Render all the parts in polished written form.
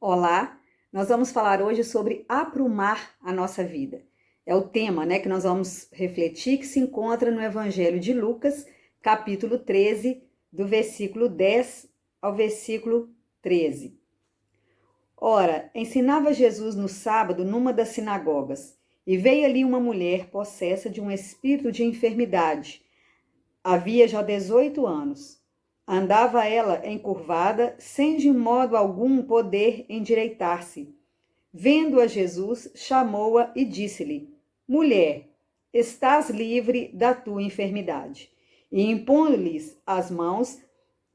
Olá, nós vamos falar hoje sobre aprumar a nossa vida. É o tema, que nós vamos refletir, que se encontra no Evangelho de Lucas, capítulo 13, do versículo 10 ao versículo 13. Ora, ensinava Jesus no sábado numa das sinagogas, e veio ali uma mulher possessa de um espírito de enfermidade. Havia já 18 anos. Andava ela encurvada, sem de modo algum poder endireitar-se. Vendo-a Jesus, chamou-a e disse-lhe: Mulher, estás livre da tua enfermidade. E impondo-lhes as mãos,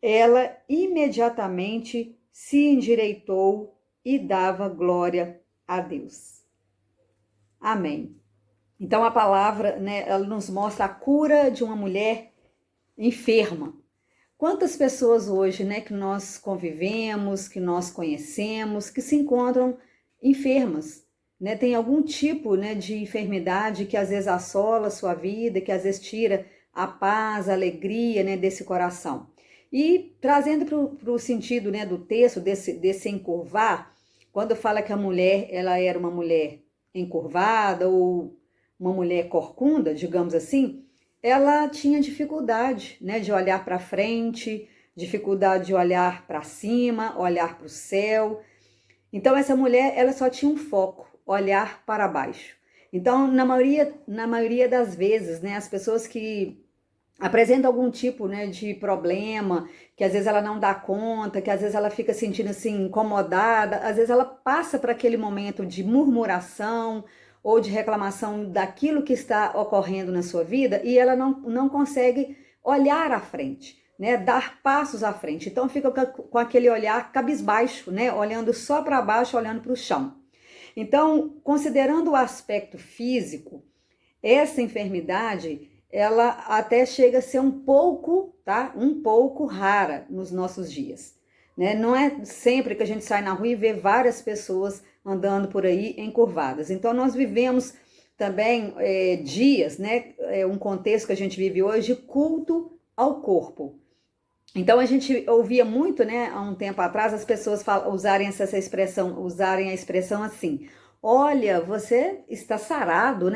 ela imediatamente se endireitou e dava glória a Deus. Amém. Então a palavra, ela nos mostra a cura de uma mulher enferma. Quantas pessoas hoje, que nós convivemos, que nós conhecemos, que se encontram enfermas, Tem algum tipo, de enfermidade que às vezes assola a sua vida, que às vezes tira a paz, a alegria, desse coração. E trazendo para o sentido, do texto, desse encurvar, quando fala que a mulher, ela era uma mulher encurvada ou uma mulher corcunda, digamos assim, ela tinha dificuldade, de olhar para frente, dificuldade de olhar para cima, olhar para o céu. Então essa mulher, ela só tinha um foco, olhar para baixo. Então, na maioria das vezes, as pessoas que apresentam algum tipo, de problema, que às vezes ela não dá conta, que às vezes ela fica sentindo assim incomodada, às vezes ela passa para aquele momento de murmuração ou de reclamação daquilo que está ocorrendo na sua vida e ela não consegue olhar à frente, dar passos à frente. Então fica com aquele olhar cabisbaixo, olhando só para baixo, olhando para o chão. Então, considerando o aspecto físico, essa enfermidade, ela até chega a ser um pouco rara nos nossos dias, Não é sempre que a gente sai na rua e vê várias pessoas andando por aí encurvadas. Então nós vivemos também dias, um contexto que a gente vive hoje de culto ao corpo. Então a gente ouvia muito, há um tempo atrás, as pessoas usarem a expressão assim: olha, você está sarado,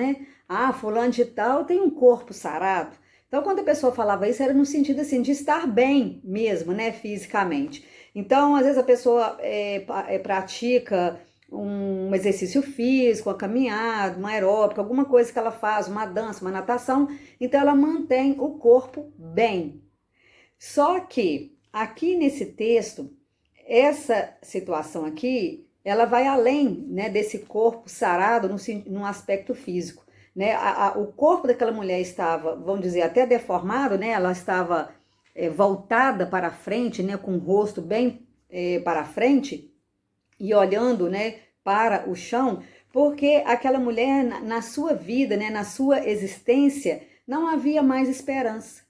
Ah, fulano de tal tem um corpo sarado. Então, quando a pessoa falava isso, era no sentido assim de estar bem mesmo, fisicamente. Então, às vezes a pessoa pratica um exercício físico, uma caminhada, uma aeróbica, alguma coisa que ela faz, uma dança, uma natação, então ela mantém o corpo bem. Só que aqui nesse texto, essa situação aqui, ela vai além, desse corpo sarado no aspecto físico, o corpo daquela mulher estava, vamos dizer, até deformado, ela estava voltada para frente, com o rosto bem para frente e olhando, para o chão, porque aquela mulher, na sua vida, na sua existência, não havia mais esperança.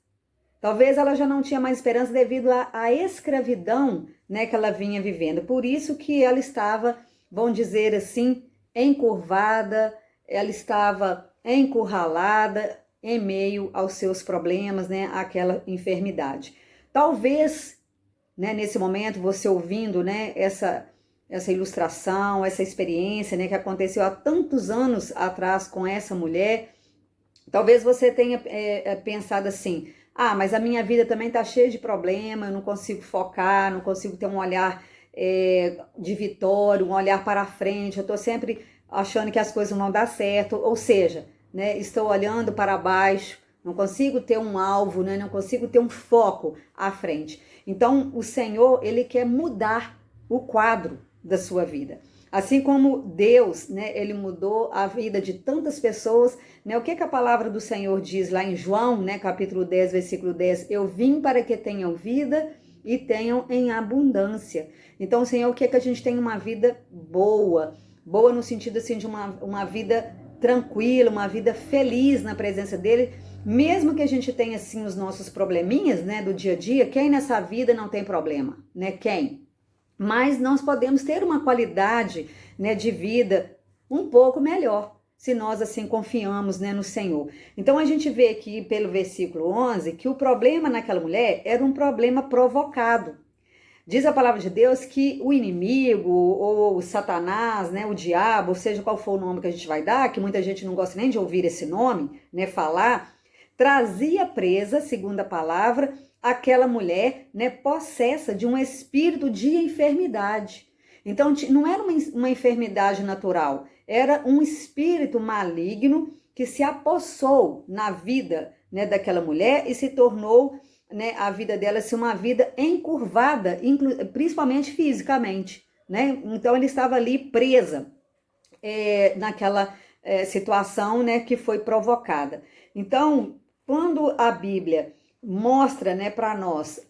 Talvez ela já não tinha mais esperança devido à escravidão, que ela vinha vivendo. Por isso que ela estava, vamos dizer assim, encurvada, ela estava encurralada em meio aos seus problemas, àquela enfermidade. Talvez, nesse momento, você ouvindo, essa ilustração, essa experiência, que aconteceu há tantos anos atrás com essa mulher, talvez você tenha pensado assim: ah, mas a minha vida também está cheia de problema, eu não consigo focar, não consigo ter um olhar de vitória, um olhar para frente, eu estou sempre achando que as coisas não vão dar certo, ou seja, estou olhando para baixo, não consigo ter um alvo, não consigo ter um foco à frente. Então, o Senhor, Ele quer mudar o quadro da sua vida. Assim como Deus, Ele mudou a vida de tantas pessoas, O que a palavra do Senhor diz lá em João, capítulo 10, versículo 10? Eu vim para que tenham vida e tenham em abundância. Então, o Senhor quer que a gente tenha uma vida boa, boa no sentido assim de uma vida tranquila, uma vida feliz na presença dEle, mesmo que a gente tenha assim os nossos probleminhas, do dia a dia. Quem nessa vida não tem problema, Quem? Mas nós podemos ter uma qualidade, de vida um pouco melhor, se nós assim confiamos, no Senhor. Então a gente vê aqui pelo versículo 11 que o problema naquela mulher era um problema provocado. Diz a palavra de Deus que o inimigo, ou o Satanás, né, o diabo, seja qual for o nome que a gente vai dar, que muita gente não gosta nem de ouvir esse nome, né, falar, trazia presa, segundo a palavra, aquela mulher, né, possessa de um espírito de enfermidade. Então, não era uma enfermidade natural, era um espírito maligno que se apossou na vida, né, daquela mulher e se tornou, né, a vida dela ser uma vida encurvada, principalmente fisicamente, né? Então, ela estava ali presa naquela situação, né, que foi provocada. Então, quando a Bíblia mostra, né, para nós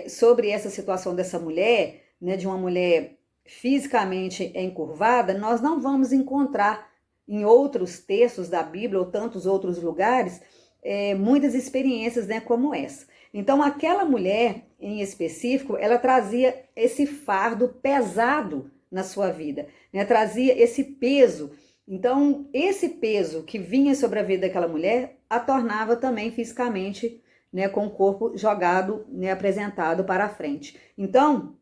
sobre essa situação dessa mulher, né, de uma mulher fisicamente encurvada, nós não vamos encontrar em outros textos da Bíblia ou tantos outros lugares muitas experiências, né, como essa. Então, aquela mulher em específico, ela trazia esse fardo pesado na sua vida, né, trazia esse peso. Então, esse peso que vinha sobre a vida daquela mulher a tornava também fisicamente, né, com o corpo jogado, né, apresentado para a frente. Então,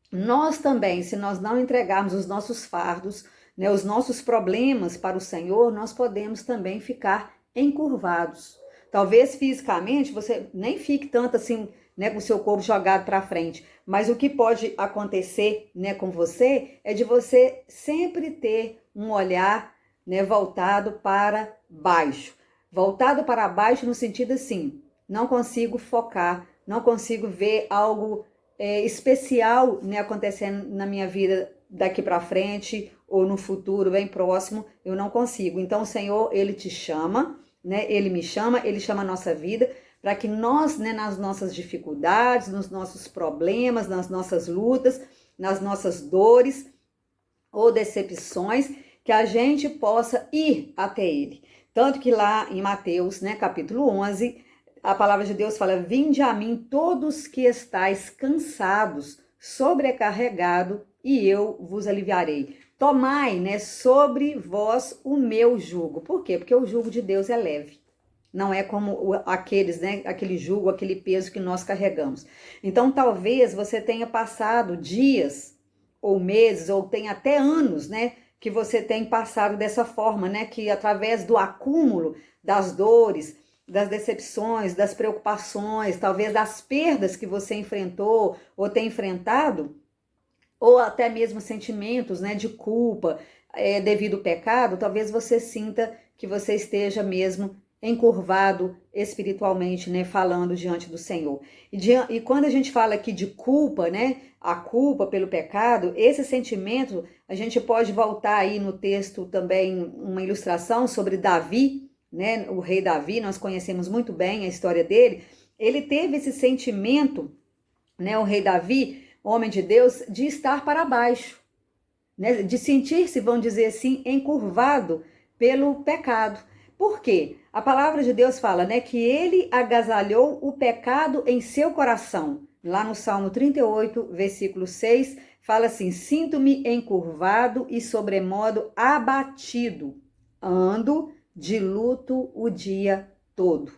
nós também, se nós não entregarmos os nossos fardos, né, os nossos problemas para o Senhor, nós podemos também ficar encurvados. Talvez fisicamente você nem fique tanto assim, né, com o seu corpo jogado para frente, mas o que pode acontecer, né, com você é de você sempre ter um olhar, né, voltado para baixo. Voltado para baixo no sentido assim, não consigo focar, não consigo ver algo especial, né, acontecendo na minha vida daqui para frente ou no futuro bem próximo, eu não consigo. Então o Senhor, ele te chama, né? Ele me chama, ele chama a nossa vida para que nós, né, nas nossas dificuldades, nos nossos problemas, nas nossas lutas, nas nossas dores ou decepções, que a gente possa ir até ele. Tanto que lá em Mateus, né, capítulo 11, a palavra de Deus fala: vinde a mim todos que estáis cansados, sobrecarregados, e eu vos aliviarei. Tomai, né, sobre vós o meu jugo. Por quê? Porque o jugo de Deus é leve. Não é como aqueles, né, aquele jugo, aquele peso que nós carregamos. Então, talvez você tenha passado dias ou meses, ou tem até anos, né, que você tem passado dessa forma, né, que através do acúmulo das dores, das decepções, das preocupações, talvez das perdas que você enfrentou ou tem enfrentado, ou até mesmo sentimentos, né, de culpa devido ao pecado, talvez você sinta que você esteja mesmo encurvado espiritualmente, né, falando diante do Senhor. E quando a gente fala aqui de culpa, né, a culpa pelo pecado, esse sentimento, a gente pode voltar aí no texto também, uma ilustração sobre Davi, né, o rei Davi, nós conhecemos muito bem a história dele. Ele teve esse sentimento, né, o rei Davi, homem de Deus, de estar para baixo, né, de sentir-se, vamos dizer assim, encurvado pelo pecado. Por quê? A palavra de Deus fala, né, que ele agasalhou o pecado em seu coração. Lá no Salmo 38, versículo 6, fala assim: sinto-me encurvado e sobremodo abatido, ando de luto o dia todo.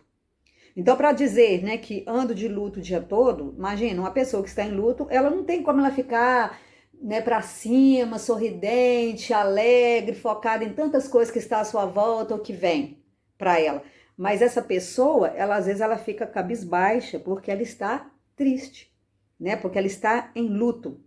Então, para dizer, né, que ando de luto o dia todo, imagina, uma pessoa que está em luto, ela não tem como ela ficar, né, para cima, sorridente, alegre, focada em tantas coisas que está à sua volta ou que vem para ela. Mas essa pessoa, ela às vezes ela fica cabisbaixa porque ela está triste, né? Porque ela está em luto.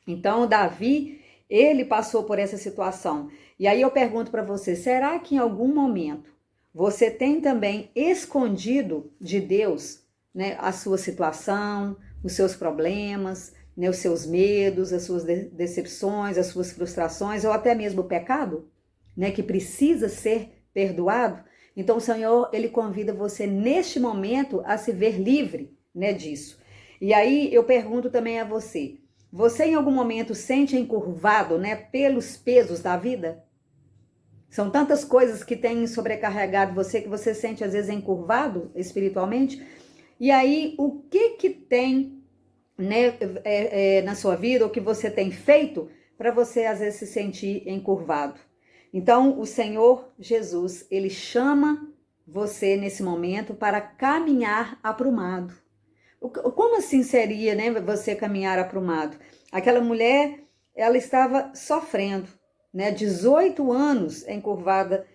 Então, Davi, ele passou por essa situação. E aí eu pergunto para você, será que em algum momento você tem também escondido de Deus, né, a sua situação, os seus problemas, né, os seus medos, as suas decepções, as suas frustrações, ou até mesmo o pecado, né, que precisa ser perdoado? Então o Senhor, ele convida você neste momento a se ver livre, né, disso. E aí eu pergunto também a você, você em algum momento sente encurvado, né, pelos pesos da vida? São tantas coisas que têm sobrecarregado você que você sente às vezes encurvado espiritualmente. E aí, o que tem, né, na sua vida, o que você tem feito para você às vezes se sentir encurvado? Então, o Senhor Jesus, ele chama você nesse momento para caminhar aprumado, Como assim seria, né, você caminhar aprumado? Aquela mulher, ela estava sofrendo, né, 18 anos encurvada,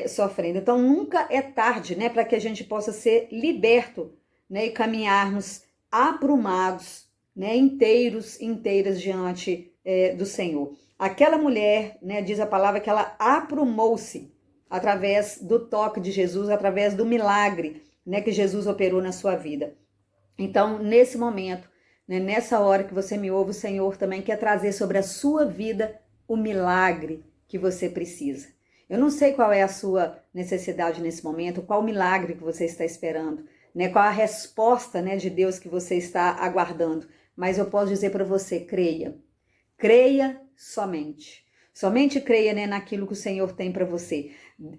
sofrendo. Então, nunca é tarde, né, para que a gente possa ser liberto, né, e caminharmos aprumados, né, inteiras diante do Senhor. Aquela mulher, né, diz a palavra que ela aprumou-se através do toque de Jesus, através do milagre, né, que Jesus operou na sua vida. Então, nesse momento, né, nessa hora que você me ouve, o Senhor também quer trazer sobre a sua vida o milagre que você precisa. Eu não sei qual é a sua necessidade nesse momento, qual milagre que você está esperando, né, qual a resposta, né, de Deus que você está aguardando, mas eu posso dizer para você, creia. Creia somente. Somente creia, né, naquilo que o Senhor tem para você.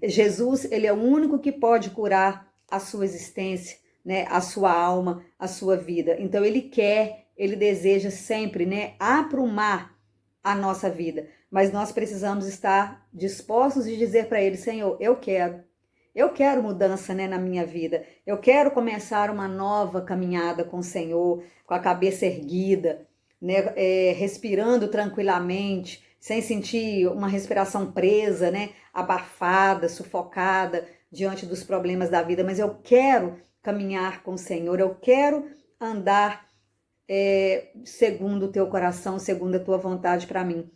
Jesus, ele é o único que pode curar a sua existência, né, a sua alma, a sua vida. Então ele quer, ele deseja sempre, né, aprumar a nossa vida. Mas nós precisamos estar dispostos de dizer para ele, Senhor, eu quero mudança, né, na minha vida. Eu quero começar uma nova caminhada com o Senhor, com a cabeça erguida, né, respirando tranquilamente, sem sentir uma respiração presa, né, abafada, sufocada diante dos problemas da vida. Mas eu quero caminhar com o Senhor, eu quero andar segundo o teu coração, segundo a tua vontade para mim.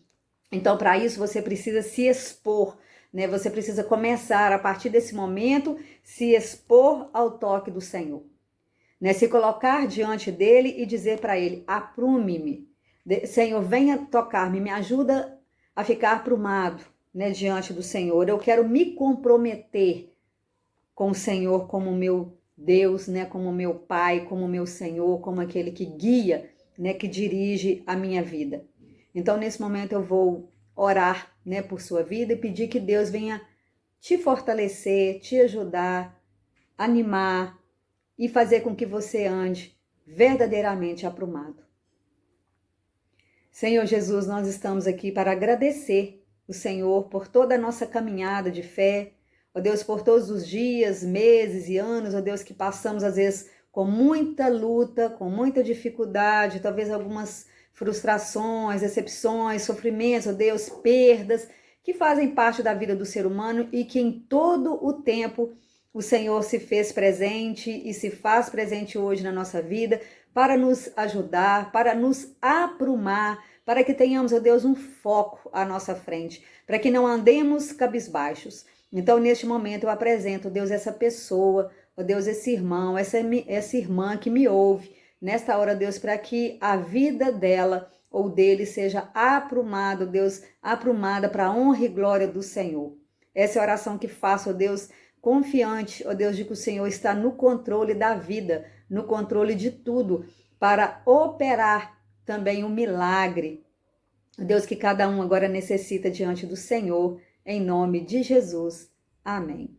Então, para isso, você precisa se expor, né? Você precisa começar, a partir desse momento, se expor ao toque do Senhor, né? Se colocar diante dele e dizer para ele, aprume-me. Senhor, venha tocar-me, me ajuda a ficar aprumado, né, diante do Senhor. Eu quero me comprometer com o Senhor como meu Deus, né, como meu Pai, como meu Senhor, como aquele que guia, né, que dirige a minha vida. Então, nesse momento, eu vou orar, né, por sua vida e pedir que Deus venha te fortalecer, te ajudar, animar e fazer com que você ande verdadeiramente aprumado. Senhor Jesus, nós estamos aqui para agradecer o Senhor por toda a nossa caminhada de fé, ó Deus, por todos os dias, meses e anos, ó Deus, que passamos às vezes com muita luta, com muita dificuldade, talvez algumas frustrações, decepções, sofrimentos, ó Deus, perdas, que fazem parte da vida do ser humano e que em todo o tempo o Senhor se fez presente e se faz presente hoje na nossa vida para nos ajudar, para nos aprumar, para que tenhamos, ó Deus, um foco à nossa frente, para que não andemos cabisbaixos. Então, neste momento, eu apresento, Deus, essa pessoa, ó Deus, esse irmão, essa irmã que me ouve, nesta hora, Deus, para que a vida dela ou dele seja aprumado, Deus, aprumada para a honra e glória do Senhor. Essa é a oração que faço, ó Deus, confiante, ó Deus, de que o Senhor está no controle da vida, no controle de tudo, para operar também o milagre, Deus, que cada um agora necessita diante do Senhor, em nome de Jesus. Amém.